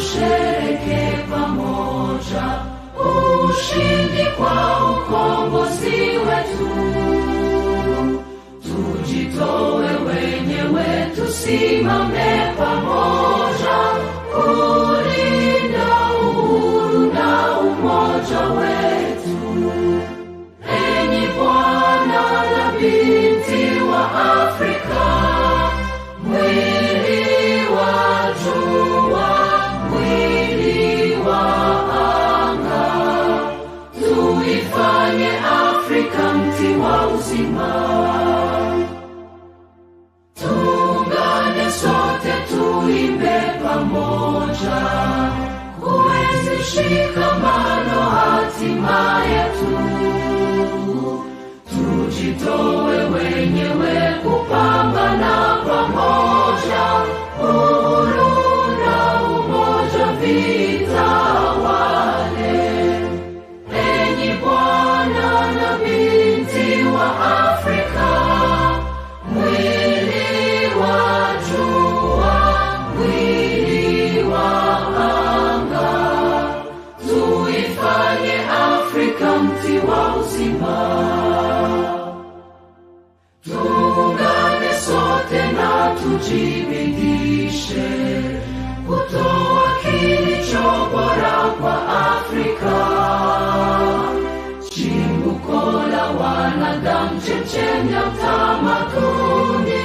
tushereke pamoja ushindi kwa ukombozi wetu. Tujitoe wenyewe, tusimame pamoja kulinda uhuru na umoja wetu. Enyi Bwana na binti wa Afrika, mwili wa jua, mwili wa anga, tuifanye Afrika mti wa uzima. Tuungane sote, tuimbe pamoja, kuenzi shikamano hatima yetu. Tujitoe wenyewe kupambana pamoja, uhuru na umoja vitawale. Enyi Bwana na binti wa Afrika, mwili wa jua, mwili wa anga, tuifanye Afrika mti wa uzima. Tuungane sote na tujibidishe kutoa kilicho bora kwa Afrika. Chimbuko la wanadamu, chemchemi ya utamaduni,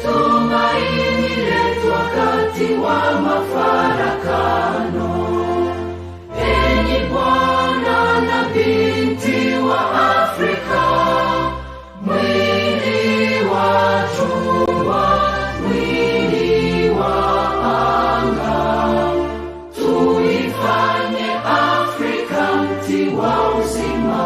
tumaini letu wakati wa mafarakano. Enyi Bwana na binti wa Afrika, mwili wa jua, mwili wa anga, tuifanye Afrika mti wa uzima.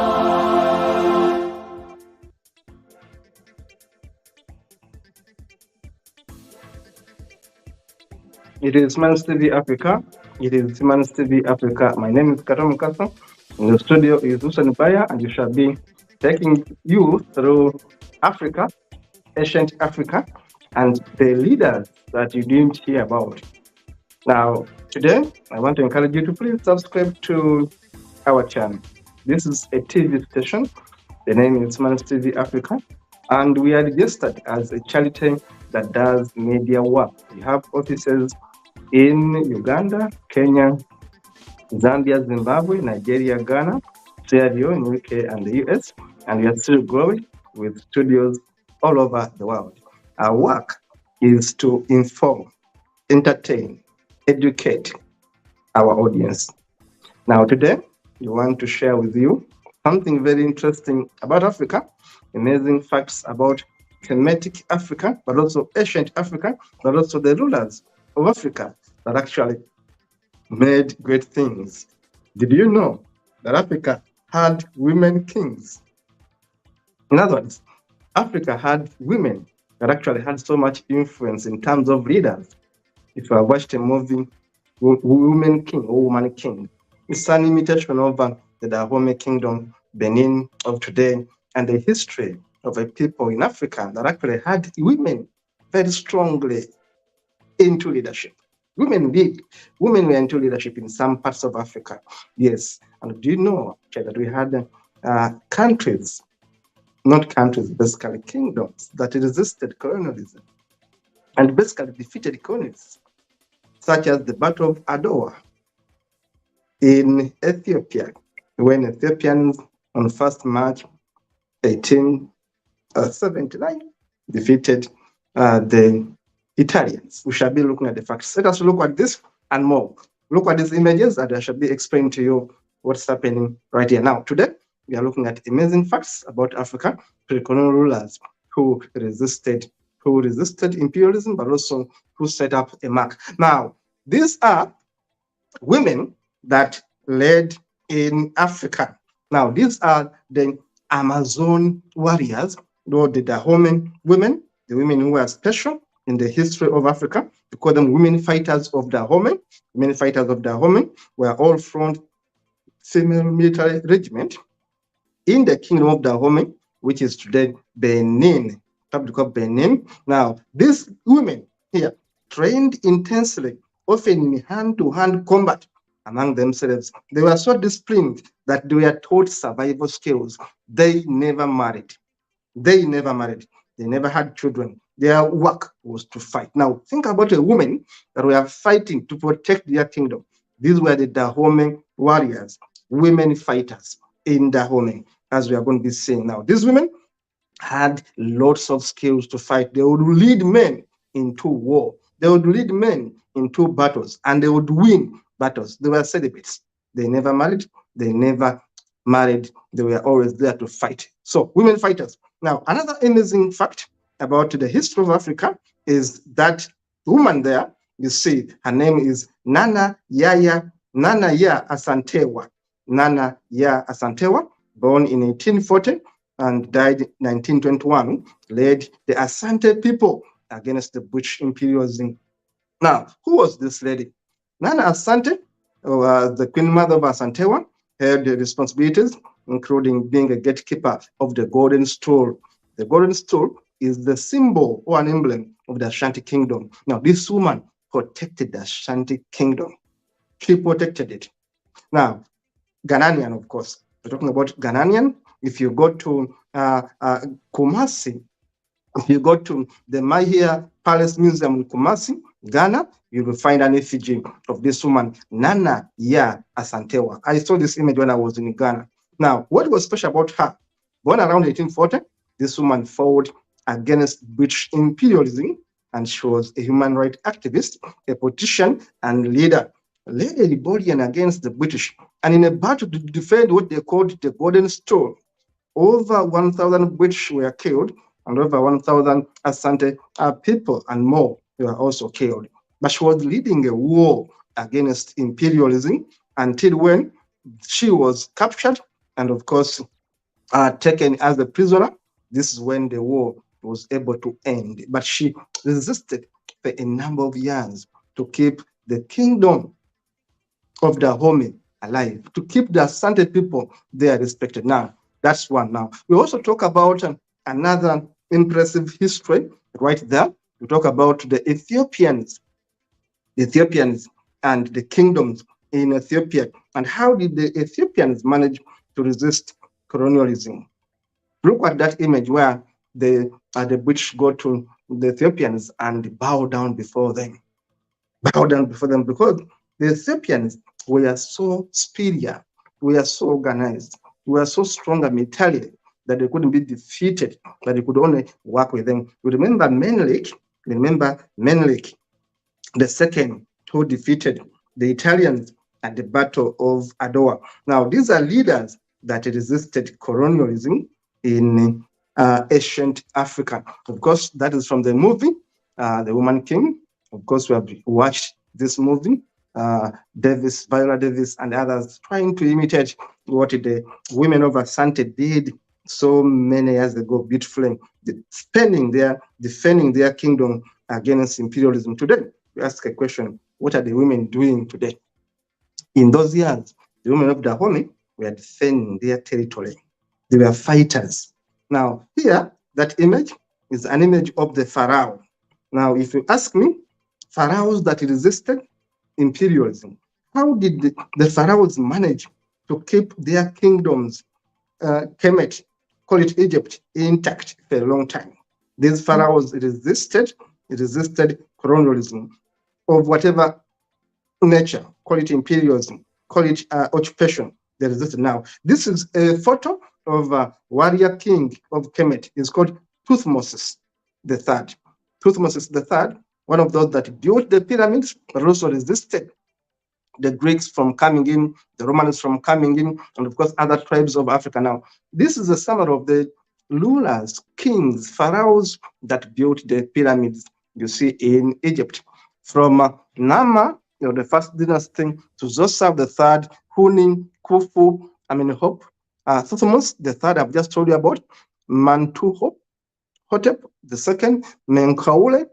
It is Man's TV Africa. It is Man's TV Africa. My name is Karam Mukasa. In the studio is Usan Baya, and we shall be taking you through Africa, ancient Africa, and the leaders that you didn't hear about. Now, today, I want to encourage you to please subscribe to our channel. This is a TV station. The name is Man's TV Africa, and we are registered as a charity that does media work. We have offices in Uganda, Kenya, Zambia, Zimbabwe, Nigeria, Ghana, Sierra Leone, UK, and the US, and we are still growing with studios all over the world. Our work is to inform, entertain, educate our audience. Now today, we want to share with you something very interesting about Africa, amazing facts about Kemetic Africa, but also ancient Africa, but also the rulers of Africa that actually made great things. Did you know that Africa had women kings? In other words, Africa had women that actually had so much influence in terms of leaders. If you have watched a movie, Woman King or Woman King, it's an imitation of the Dahomey Kingdom, Benin of today, and the history of a people in Africa that actually had women very strongly into leadership. Women were into leadership in some parts of Africa. Yes. And do you know that we had countries, not countries, basically kingdoms that resisted colonialism and basically defeated colonists, such as the Battle of Adowa in Ethiopia, when Ethiopians on 1st March 1879 defeated the Italians. We shall be looking at the facts. Let us look at this and more. Look at these images, and I shall be explaining to you what's happening right here. Now, today, we are looking at amazing facts about Africa, pre-colonial rulers who resisted imperialism, but also who set up a mark. Now, these are women that led in Africa. Now, these are the Amazon warriors, or the Dahomey women, the women who were special in the history of Africa. We call them women fighters of Dahomey. Women fighters of Dahomey were all from female military regiment in the kingdom of Dahomey, which is today Benin, probably called Benin. Now, these women here trained intensely often in hand-to-hand combat among themselves. They were so disciplined that they were taught survival skills. They never married. They never married. They never had children. Their work was to fight. Now, think about a woman that were fighting to protect their kingdom. These were the Dahomey warriors, women fighters in Dahomey, as we are going to be seeing now. These women had lots of skills to fight. They would lead men into war. They would lead men into battles, and they would win battles. They were celibates. They never married. They never married. They were always there to fight. So, women fighters. Now, another amazing fact about the history of Africa is that woman there, you see, her name is Nana Ya Asantewa. Nana Ya Asantewa, born in 1840 and died in 1921, led the Asante people against the British imperialism. Now, who was this lady? Nana Asante, the Queen Mother of Asantewa, had the responsibilities, including being a gatekeeper of the Golden Stool. The Golden Stool is the symbol or an emblem of the Ashanti Kingdom. Now, this woman protected the Ashanti Kingdom. She protected it. Now, Ghanaian, of course. We're talking about Ghanaian. If you go to Kumasi, if you go to the Mahia Palace Museum in Kumasi, Ghana, you will find an effigy of this woman, Nana Ya Asantewa. I saw this image when I was in Ghana. Now, what was special about her? Born around 1840, this woman fought against British imperialism, and she was a human rights activist, a politician, and leader. Led a rebellion against the British, and in a battle to defend what they called the Golden Stool, over 1,000 British were killed, and over 1,000 Asante people and more were also killed. But she was leading a war against imperialism until when she was captured and, of course, taken as a prisoner. This is when the war was able to end. But she resisted for a number of years to keep the kingdom of Dahomey alive, to keep the Asante people there respected. Now, that's one. Now, we also talk about another impressive history right there. We talk about the Ethiopians and the kingdoms in Ethiopia, and how did the Ethiopians manage to resist colonialism. Look at that image where the British go to the Ethiopians and bow down before them. Bow down before them, because the Ethiopians were so superior, were so organized, were so strong mentally that they couldn't be defeated, that they could only work with them. You remember Menelik, the second, who defeated the Italians at the Battle of Adwa. Now, these are leaders that resisted colonialism in ancient Africa. Of course, that is from the movie, The Woman King. Of course, we have watched this movie, Viola Davis and others trying to imitate what the women of Asante did so many years ago, beautifully, defending their kingdom against imperialism. Today, we ask a question: what are the women doing today? In those years, the women of Dahomey were defending their territory. They were fighters. Now, here, that image is an image of the pharaoh. Now, if you ask me, pharaohs that resisted imperialism, how did the pharaohs manage to keep their kingdoms, Kemet, call it Egypt, intact for a long time? These pharaohs resisted colonialism of whatever nature, call it imperialism, call it occupation. They resisted. Now, this is a photo of a warrior king of Kemet. It's called Thutmose III. Thutmose III, one of those that built the pyramids, but also resisted the Greeks from coming in, the Romans from coming in, and of course other tribes of Africa. Now, this is a summary of the rulers, kings, pharaohs that built the pyramids you see in Egypt. From Nama, the first dynasty, to Zosa III, Huni, Khufu, Amenhotep, Thutmose III, I've just told you about, Hotep the second, Menkaure,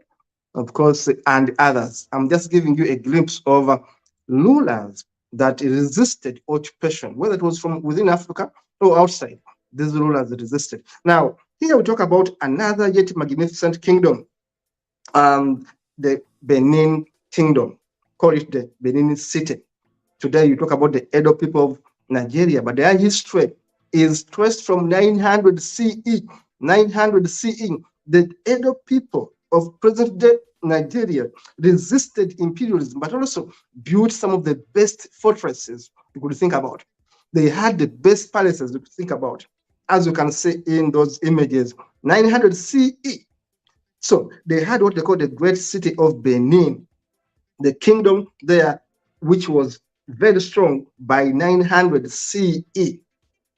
of course, and others. I'm just giving you a glimpse of rulers that resisted occupation, whether it was from within Africa or outside. These rulers resisted. Now, here we talk about another yet magnificent kingdom, the Benin Kingdom. call it the Benin city. Today, you talk about the Edo people of Nigeria, but their history is traced from 900 CE. 900 CE, the Edo people of present-day Nigeria resisted imperialism, but also built some of the best fortresses you could think about. They had the best palaces you could think about, as you can see in those images. 900 CE. So they had what they call the great city of Benin, the kingdom there, which was very strong by 900 CE.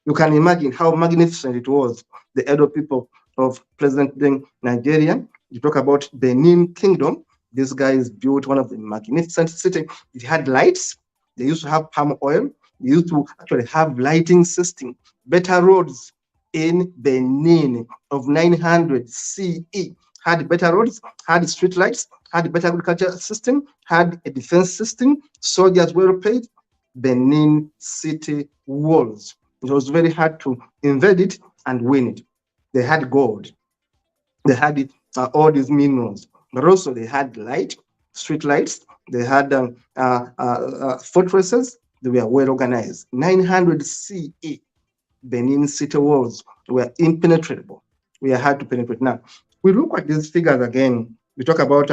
You can imagine how magnificent it was. The Edo people of present-day Nigeria. You talk about Benin Kingdom. This guys built one of the magnificent cities. It had lights. They used to have palm oil. They used to actually have lighting system, better roads in Benin of 900 CE. Had better roads, had street lights, had better agriculture system, had a defense system, soldiers well paid. Benin city walls. It was very hard to invade it and win it. They had gold. They had it, all these minerals, but also they had light, street lights. They had fortresses. They were well organized. 900 CE, Benin city walls were impenetrable. We are hard to penetrate. Now, we look at these figures again. We talk about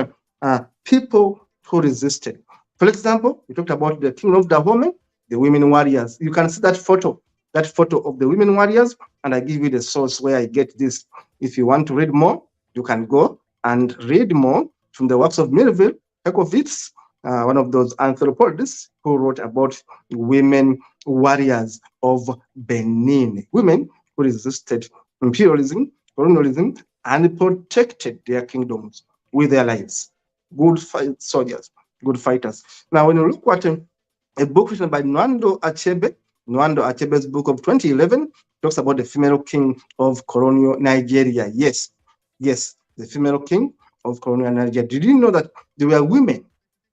people who resisted. For example, we talked about the King of Dahomey, the women warriors. You can see that photo of the women warriors, and I give you the source where I get this. If you want to read more, you can go and read more from the works of Melville Ekovitz, one of those anthropologists who wrote about women warriors of Benin, women who resisted imperialism, colonialism, and protected their kingdoms with their lives. Good soldiers, good fighters. Now, when you look at a book written by Nwando Achebe, Nwando Achebe's book of 2011 talks about the female king of colonial Nigeria. Yes, the female king of colonial Nigeria. Did you know that there were women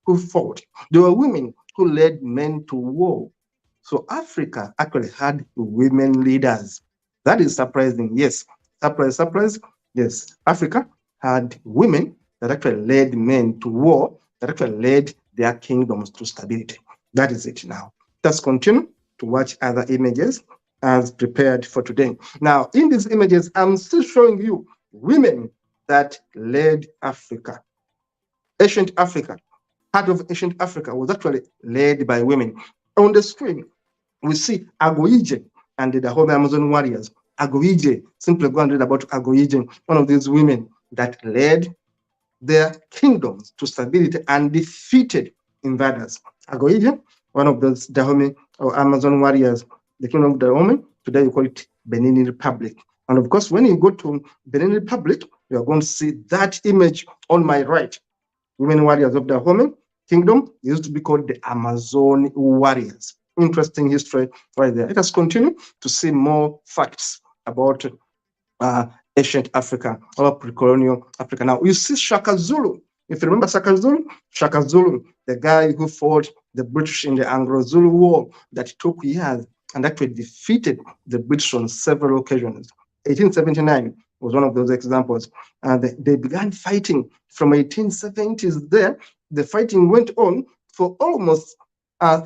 who fought? There were women who led men to war. So Africa actually had women leaders. That is surprising. Yes, surprise. Yes, Africa had women that actually led men to war, that actually led their kingdoms to stability. That is it now. Let's continue to watch other images as prepared for today. Now, in these images, I'm still showing you women that led Africa. Ancient Africa, part of ancient Africa was actually led by women. On the screen, we see Agoije and the Dahomey Amazon warriors. Agoije, simply go and read about Agoije, one of these women that led their kingdoms to stability and defeated invaders. Agoije, one of those Dahomey or Amazon warriors, the kingdom of Dahomey, today you call it Benin Republic. And of course, when you go to Benin Republic, you are going to see that image on my right. Women warriors of Dahomey kingdom used to be called the Amazon warriors. Interesting history right there. Let us continue to see more facts about ancient Africa or pre-colonial Africa. Now, you see Shaka Zulu. If you remember Shaka Zulu, the guy who fought the British in the Anglo-Zulu War that took years and actually defeated the British on several occasions. 1879 was one of those examples. They began fighting from 1870s there. The fighting went on for almost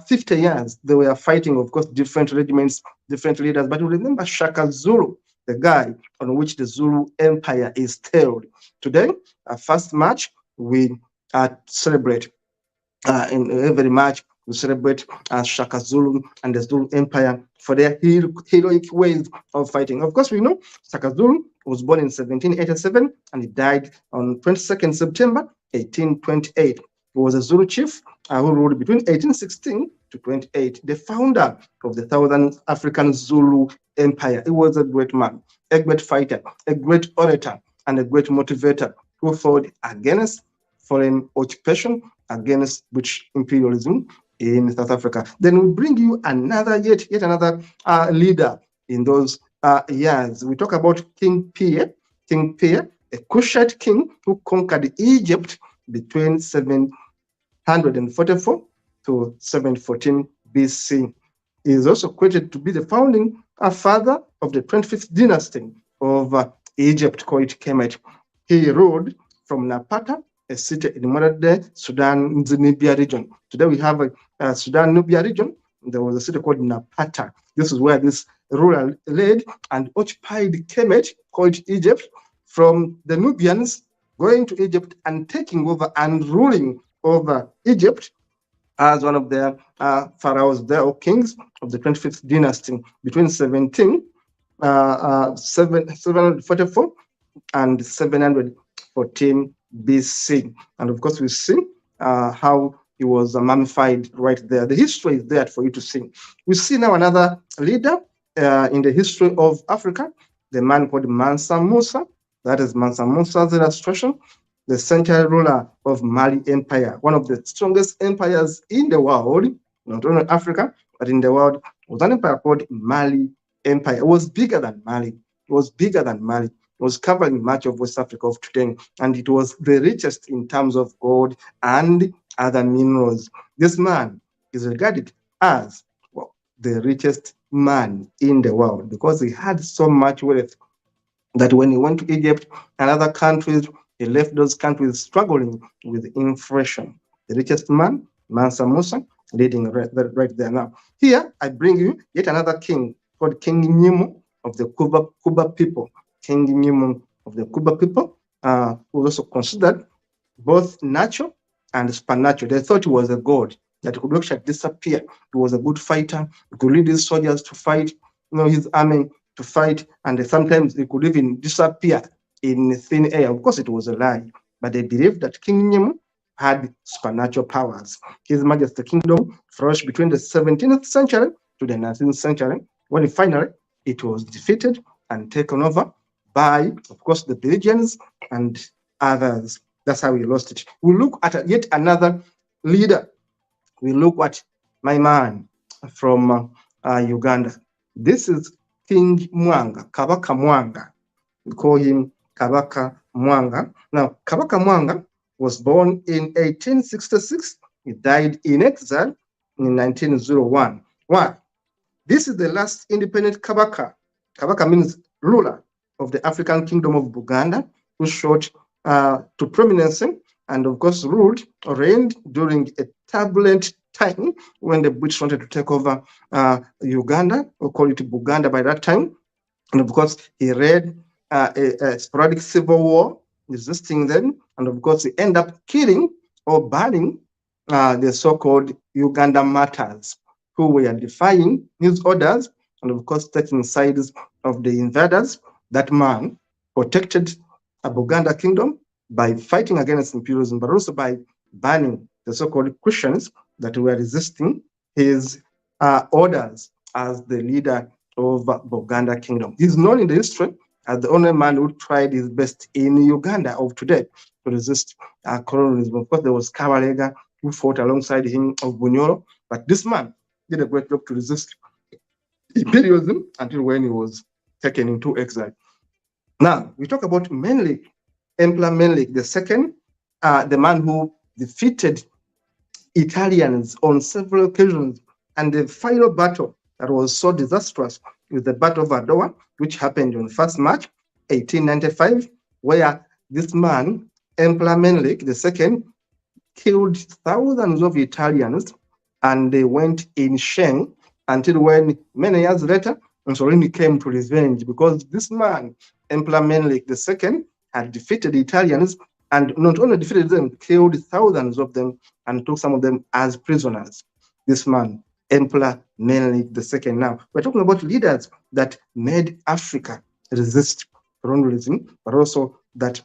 50 years. They were fighting, of course, different regiments, different leaders. But you remember Shaka Zulu, the guy on which the Zulu Empire is held. Today, first March, we celebrate. In every March, we celebrate Shaka Zulu and the Zulu Empire for their heroic ways of fighting. Of course, we know Shaka Zulu was born in 1787 and he died on 22nd September 1828. He was a Zulu chief who ruled between 1816 to 28, the founder of the Southern African Zulu Empire. He was a great man, a great fighter, a great orator, and a great motivator who fought against foreign occupation, against British imperialism in South Africa. Then we bring you another, yet another leader in those years. We talk about King Pierre, a Kushite king who conquered Egypt between 744 to 714 BC. He is also credited to be the founding father of the 25th dynasty of Egypt, called Kemet. He ruled from Napata a city in modern-day Sudan, Nubia region. Today we have a Sudan, Nubia region. There was a city called Napata. This is where this ruler led and occupied Kemet, called Egypt, from the Nubians going to Egypt and taking over and ruling over Egypt as one of their pharaohs there, or kings of the 25th dynasty between 744 and 714 BC. And of course, we see how he was mummified right there. The history is there for you to see. We see now another leader in the history of Africa, the man called Mansa Musa. That is Mansa Musa's illustration, the central ruler of Mali Empire, one of the strongest empires in the world, not only Africa, but in the world. It was an empire called Mali Empire. It was bigger than Mali. It was bigger than Mali. It was covering much of West Africa of today, and it was the richest in terms of gold and other minerals. This man is regarded as, well, the richest man in the world because he had so much wealth that when he went to Egypt and other countries, he left those countries struggling with inflation. The richest man, Mansa Musa, leading right there. Now, here I bring you yet another king called King Nyimu of the Kuba people. King Nyimu of the Kuba people, who was also considered both natural and supernatural. They thought he was a god that could actually disappear. He was a good fighter. He could lead his soldiers to fight, his army to fight, and sometimes he could even disappear in thin air. Of course, it was a lie, but they believed that King Nyimu had supernatural powers. His Majesty Kingdom flourished between the 17th century to the 19th century, when finally it was defeated and taken over by, of course, the Belgians and others. That's how we lost it. We look at yet another leader. We look at my man from Uganda. This is King Mwanga, Kabaka Mwanga. We call him Kabaka Mwanga. Now, Kabaka Mwanga was born in 1866. He died in exile in 1901. Why? This is the last independent Kabaka. Kabaka means ruler of the African Kingdom of Buganda, who shot to prominence and, of course, ruled or reigned during a turbulent time when the British wanted to take over Uganda, or call it Buganda by that time. And of course, he led a sporadic civil war, resisting them. And of course, he ended up killing or banning the so-called Uganda martyrs, who were defying his orders and, of course, taking sides of the invaders. That man protected a Buganda kingdom by fighting against imperialism, but also by banning the so-called Christians that were resisting his orders as the leader of Buganda kingdom. He's known in the history as the only man who tried his best in Uganda of today to resist colonialism. Of course, there was Kabalega, who fought alongside him of Bunyoro, but this man did a great job to resist imperialism until when he was taken into exile. Now, we talk about Menelik, Emperor Menelik II, the man who defeated Italians on several occasions, and the final battle that was so disastrous was the Battle of Adowa, which happened on 1st March 1895, where this man, Emperor Menelik II, killed thousands of Italians, and they went in shame until when many years later Mussolini came to revenge, because this man, Emperor Menelik II, had defeated the Italians, and not only defeated them, killed thousands of them and took some of them as prisoners. This man, Emperor Menelik II. Now, we're talking about leaders that made Africa resist colonialism, but also that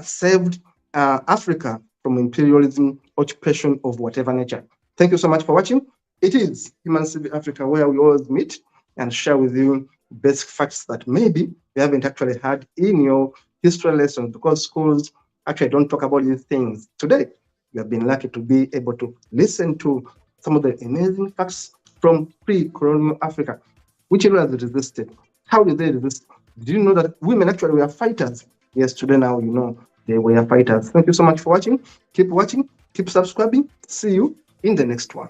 saved Africa from imperialism, occupation of whatever nature. Thank you so much for watching. It is Human CV Africa, where we always meet and share with you basic facts that maybe you haven't actually had in your history lessons, because schools actually don't talk about these things. Today, we have been lucky to be able to listen to some of the amazing facts from pre-colonial Africa. Which areas resisted? How did they resist? Did you know that women actually were fighters? Yes, today now you know they were fighters. Thank you so much for watching. Keep watching, keep subscribing. See you in the next one.